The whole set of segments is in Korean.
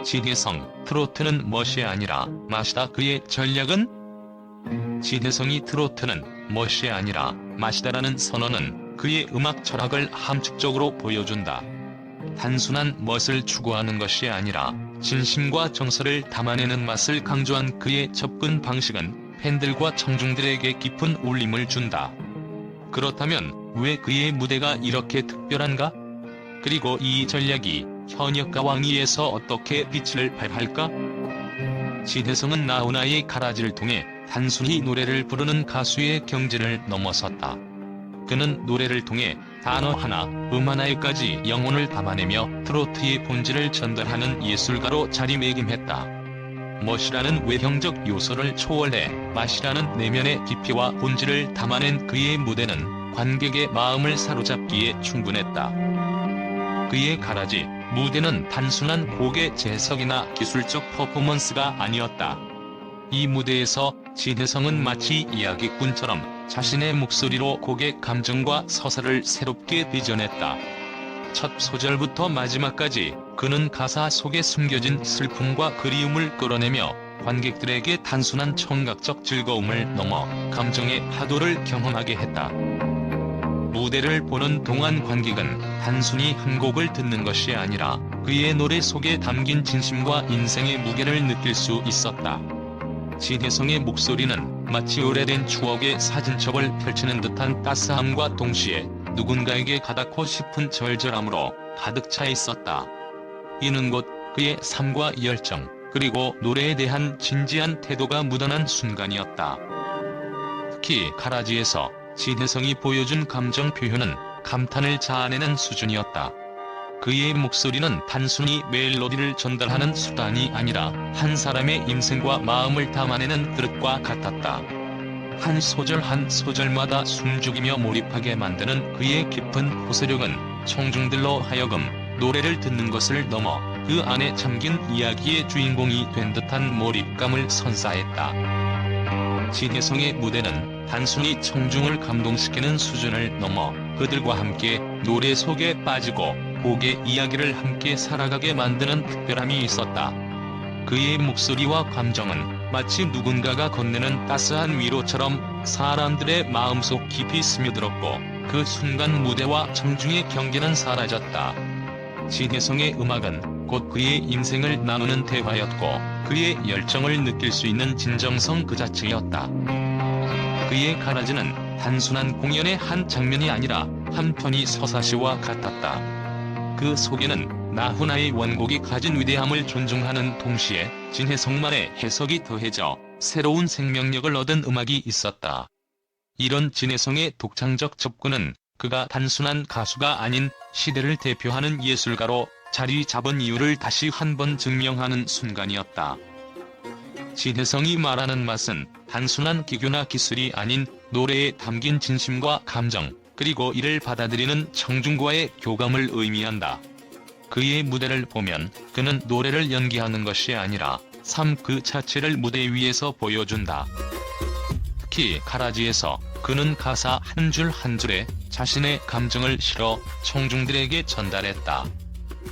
진혜성, 트로트는 멋이 아니라 맛이다. 그의 전략은? 진혜성이 트로트는 멋이 아니라 맛이다라는 선언은 그의 음악 철학을 함축적으로 보여준다. 단순한 멋을 추구하는 것이 아니라 진심과 정서를 담아내는 맛을 강조한 그의 접근 방식은 팬들과 청중들에게 깊은 울림을 준다. 그렇다면 왜 그의 무대가 이렇게 특별한가? 그리고 이 전략이 현역 가왕이에서 어떻게 빛을 발할까? 진혜성은 나훈아의 가라지를 통해 단순히 노래를 부르는 가수의 경지를 넘어섰다. 그는 노래를 통해 단어 하나, 하나에까지 영혼을 담아내며 트로트의 본질을 전달하는 예술가로 자리매김했다. 멋이라는 외형적 요소를 초월해 맛이라는 내면의 깊이와 본질을 담아낸 그의 무대는 관객의 마음을 사로잡기에 충분했다. 그의 가라지 무대는 단순한 곡의 재석이나 기술적 퍼포먼스가 아니었다. 이 무대에서 진혜성은 마치 이야기꾼처럼 자신의 목소리로 곡의 감정과 서사를 새롭게 빚어냈다. 첫 소절부터 마지막까지 그는 가사 속에 숨겨진 슬픔과 그리움을 끌어내며 관객들에게 단순한 청각적 즐거움을 넘어 감정의 파도를 경험하게 했다. 무대를 보는 동안 관객은 단순히 한 곡을 듣는 것이 아니라 그의 노래 속에 담긴 진심과 인생의 무게를 느낄 수 있었다. 진혜성의 목소리는 마치 오래된 추억의 사진첩을 펼치는 듯한 따스함과 동시에 누군가에게 가닿고 싶은 절절함으로 가득 차 있었다. 이는 곧 그의 삶과 열정, 그리고 노래에 대한 진지한 태도가 묻어난 순간이었다. 특히 가라지에서 진혜성이 보여준 감정 표현은 감탄을 자아내는 수준이었다. 그의 목소리는 단순히 멜로디를 전달하는 수단이 아니라 한 사람의 인생과 마음을 담아내는 그릇과 같았다. 한 소절 한 소절마다 숨죽이며 몰입하게 만드는 그의 깊은 호소력은 청중들로 하여금 노래를 듣는 것을 넘어 그 안에 잠긴 이야기의 주인공이 된 듯한 몰입감을 선사했다. 진혜성의 무대는 단순히 청중을 감동시키는 수준을 넘어 그들과 함께 노래 속에 빠지고 곡의 이야기를 함께 살아가게 만드는 특별함이 있었다. 그의 목소리와 감정은 마치 누군가가 건네는 따스한 위로처럼 사람들의 마음속 깊이 스며들었고 그 순간 무대와 청중의 경계는 사라졌다. 진혜성의 음악은 곧 그의 인생을 나누는 대화였고 그의 열정을 느낄 수 있는 진정성 그 자체였다. 그의 가라지는 단순한 공연의 한 장면이 아니라 한 편의 서사시와 같았다. 그 속에는 나훈아의 원곡이 가진 위대함을 존중하는 동시에 진혜성만의 해석이 더해져 새로운 생명력을 얻은 음악이 있었다. 이런 진혜성의 독창적 접근은 그가 단순한 가수가 아닌 시대를 대표하는 예술가로 자리 잡은 이유를 다시 한번 증명하는 순간이었다. 진혜성이 말하는 맛은 단순한 기교나 기술이 아닌 노래에 담긴 진심과 감정, 그리고 이를 받아들이는 청중과의 교감을 의미한다. 그의 무대를 보면 그는 노래를 연기하는 것이 아니라 삶 그 자체를 무대 위에서 보여준다. 특히 가라지에서 그는 가사 한 줄 한 줄에 자신의 감정을 실어 청중들에게 전달했다.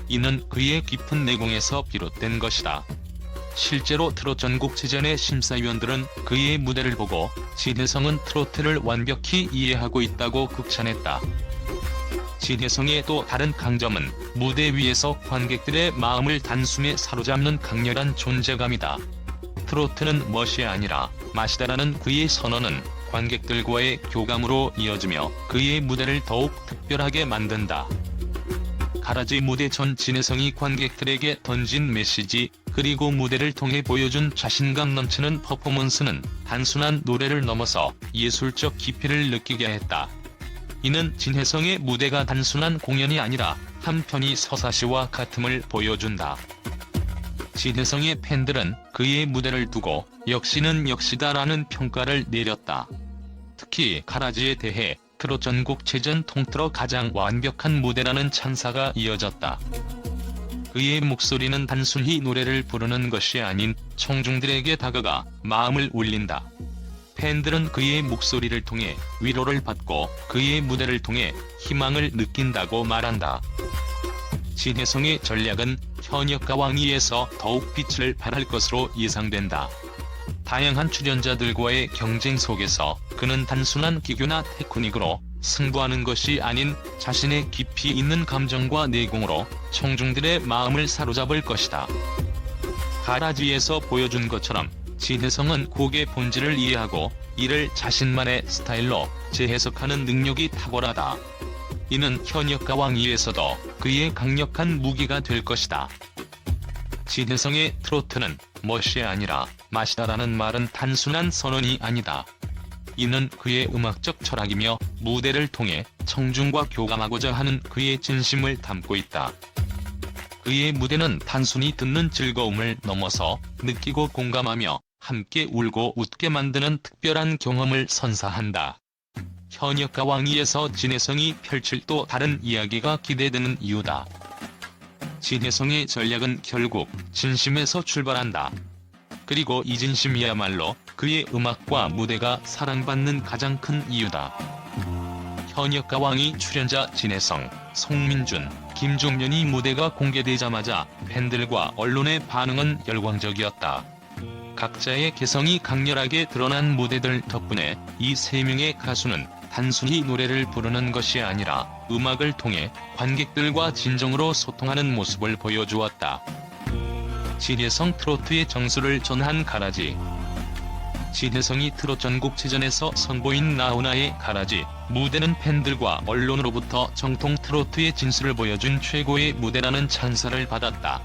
이는 그의 깊은 내공에서 비롯된 것이다. 실제로 트롯 전국체전의 심사위원들은 그의 무대를 보고 진혜성은 트로트를 완벽히 이해하고 있다고 극찬했다. 진혜성의 또 다른 강점은 무대 위에서 관객들의 마음을 단숨에 사로잡는 강렬한 존재감이다. 트로트는 멋이 아니라 맛이다라는 그의 선언은 관객들과의 교감으로 이어지며 그의 무대를 더욱 특별하게 만든다. 가라지 무대 전 진혜성이 관객들에게 던진 메시지, 그리고 무대를 통해 보여준 자신감 넘치는 퍼포먼스는 단순한 노래를 넘어서 예술적 깊이를 느끼게 했다. 이는 진혜성의 무대가 단순한 공연이 아니라 한 편의 서사시와 같음을 보여준다. 진혜성의 팬들은 그의 무대를 두고 역시는 역시다라는 평가를 내렸다. 특히 가라지에 대해 트롯 전국체전 통틀어 가장 완벽한 무대라는 찬사가 이어졌다. 그의 목소리는 단순히 노래를 부르는 것이 아닌 청중들에게 다가가 마음을 울린다. 팬들은 그의 목소리를 통해 위로를 받고 그의 무대를 통해 희망을 느낀다고 말한다. 진혜성의 전략은 현역가 왕위에서 더욱 빛을 발할 것으로 예상된다. 다양한 출연자들과의 경쟁 속에서 그는 단순한 기교나 테크닉으로 승부하는 것이 아닌 자신의 깊이 있는 감정과 내공으로 청중들의 마음을 사로잡을 것이다. 가라지에서 보여준 것처럼 진혜성은 곡의 본질을 이해하고 이를 자신만의 스타일로 재해석하는 능력이 탁월하다. 이는 현역가 왕위에서도 그의 강력한 무기가 될 것이다. 진혜성의 트로트는 멋이 아니라 맛이다라는 말은 단순한 선언이 아니다. 이는 그의 음악적 철학이며 무대를 통해 청중과 교감하고자 하는 그의 진심을 담고 있다. 그의 무대는 단순히 듣는 즐거움을 넘어서 느끼고 공감하며 함께 울고 웃게 만드는 특별한 경험을 선사한다. 현역가 왕위에서 진혜성이 펼칠 또 다른 이야기가 기대되는 이유다. 진혜성의 전략은 결국 진심에서 출발한다. 그리고 이 진심이야말로 그의 음악과 무대가 사랑받는 가장 큰 이유다. 현역가 왕위 출연자 진혜성, 송민준, 김중년이 무대가 공개되자마자 팬들과 언론의 반응은 열광적이었다. 각자의 개성이 강렬하게 드러난 무대들 덕분에 이 세 명의 가수는 단순히 노래를 부르는 것이 아니라 음악을 통해 관객들과 진정으로 소통하는 모습을 보여주었다. 진혜성 트로트의 정수를 전한 가라지. 진혜성이 트롯 전국체전에서 선보인 나훈아의 가라지 무대는 팬들과 언론으로부터 정통 트로트의 진수를 보여준 최고의 무대라는 찬사를 받았다.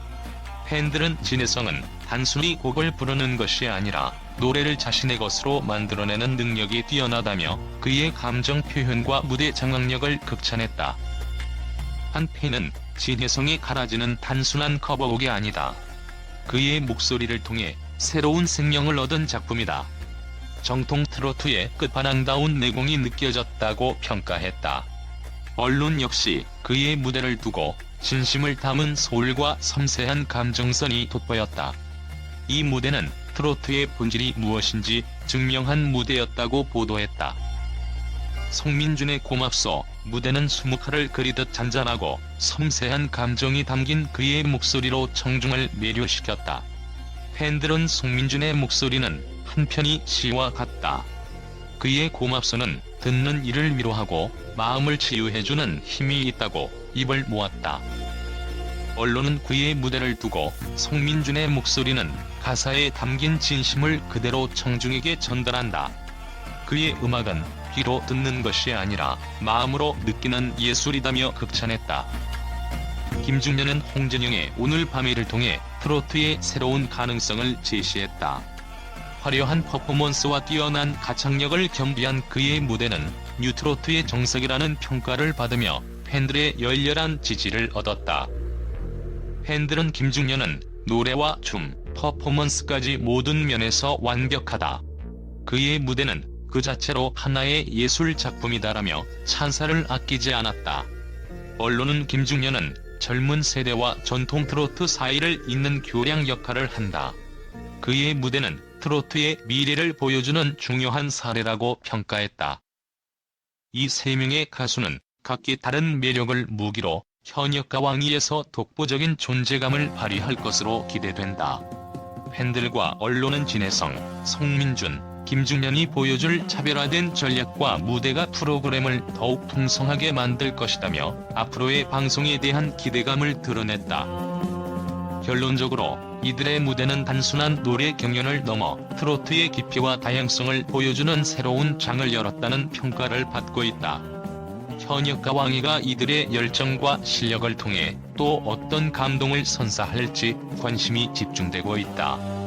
팬들은 진혜성은 단순히 곡을 부르는 것이 아니라 노래를 자신의 것으로 만들어내는 능력이 뛰어나다며 그의 감정 표현과 무대 장악력을 극찬했다. 한 팬은 진혜성의 가라지는 단순한 커버곡이 아니다. 그의 목소리를 통해 새로운 생명을 얻은 작품이다. 정통 트로트의 끝판왕다운 내공이 느껴졌다고 평가했다. 언론 역시 그의 무대를 두고 진심을 담은 소울과 섬세한 감정선이 돋보였다. 이 무대는 트로트의 본질이 무엇인지 증명한 무대였다고 보도했다. 송민준의 고맙소 무대는 수묵화를 그리듯 잔잔하고 섬세한 감정이 담긴 그의 목소리로 청중을 매료시켰다. 팬들은 송민준의 목소리는 한편이 시와 같다. 그의 고맙소는 듣는 이를 위로하고 마음을 치유해주는 힘이 있다고 입을 모았다. 언론은 그의 무대를 두고 송민준의 목소리는 가사에 담긴 진심을 그대로 청중에게 전달한다. 그의 음악은 귀로 듣는 것이 아니라 마음으로 느끼는 예술이다며 극찬했다. 김중년은 홍진영의 오늘 밤이를 통해 트로트의 새로운 가능성을 제시했다. 화려한 퍼포먼스와 뛰어난 가창력을 겸비한 그의 무대는 뉴트로트의 정석이라는 평가를 받으며 팬들의 열렬한 지지를 얻었다. 팬들은 김중년은 노래와 춤, 퍼포먼스까지 모든 면에서 완벽하다. 그의 무대는 그 자체로 하나의 예술 작품이다라며 찬사를 아끼지 않았다. 언론은 김중년은 젊은 세대와 전통 트로트 사이를 잇는 교량 역할을 한다. 그의 무대는 트로트의 미래를 보여주는 중요한 사례라고 평가했다. 이 세 명의 가수는 각기 다른 매력을 무기로 현역가 왕위에서 독보적인 존재감을 발휘할 것으로 기대된다. 팬들과 언론은 진혜성, 송민준, 김중년이 보여줄 차별화된 전략과 무대가 프로그램을 더욱 풍성하게 만들 것이다며 앞으로의 방송에 대한 기대감을 드러냈다. 결론적으로 이들의 무대는 단순한 노래 경연을 넘어 트로트의 깊이와 다양성을 보여주는 새로운 장을 열었다는 평가를 받고 있다. 현역가 왕위가 이들의 열정과 실력을 통해 또 어떤 감동을 선사할지 관심이 집중되고 있다.